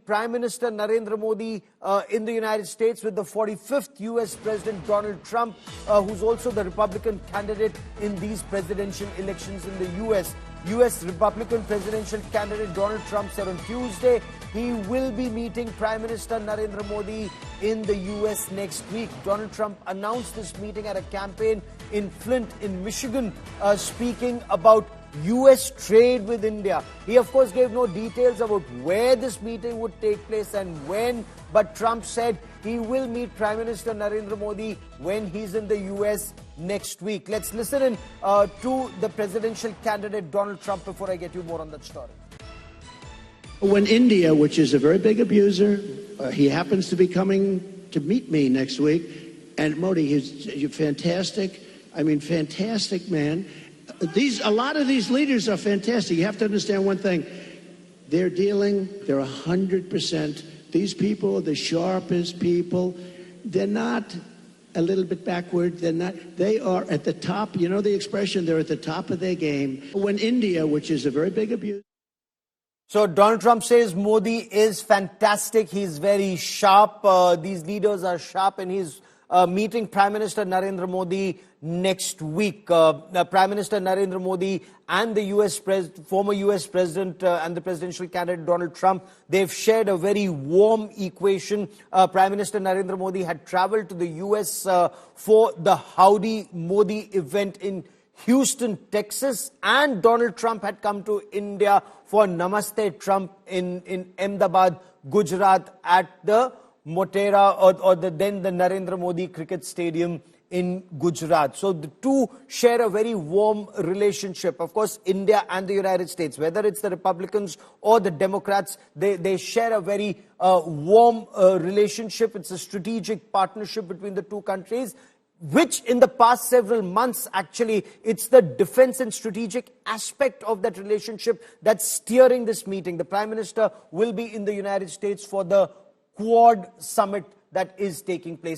Prime Minister Narendra Modi in the United States with the 45th US President Donald Trump, who's also the Republican candidate in these presidential elections in the US. US Republican presidential candidate Donald Trump said on Tuesday he will be meeting Prime Minister Narendra Modi in the US next week. Donald Trump announced this meeting at a campaign in Flint in Michigan, speaking about US trade with India. He of course gave no details about where this meeting would take place and when, but Trump said he will meet Prime Minister Narendra Modi when he's in the US next week. Let's listen in to the presidential candidate Donald Trump before I get you more on that story. When India, which is a very big abuser, he happens to be coming to meet me next week, and Modi, he's fantastic. I mean, fantastic man. A lot of these leaders are fantastic. You have to understand one thing. They're 100%. These people are the sharpest people. They're not a little bit backward. They are at the top. You know the expression, they're at the top of their game. When India, which is a very big abuse. So Donald Trump says Modi is fantastic. He's very sharp. These leaders are sharp, and he's meeting Prime Minister Narendra Modi next week. Prime Minister Narendra Modi and the former US President and the presidential candidate Donald Trump, they've shared a very warm equation. Prime Minister Narendra Modi had traveled to the US for the Howdy Modi event in Houston, Texas, and Donald Trump had come to India for Namaste Trump in Ahmedabad, Gujarat at the Motera or the Narendra Modi Cricket Stadium in Gujarat. So the two share a very warm relationship. Of course, India and the United States, whether it's the Republicans or the Democrats, they share a very warm relationship. It's a strategic partnership between the two countries, which in the past several months, actually, it's the defense and strategic aspect of that relationship that's steering this meeting. The Prime Minister will be in the United States for the Quad summit that is taking place.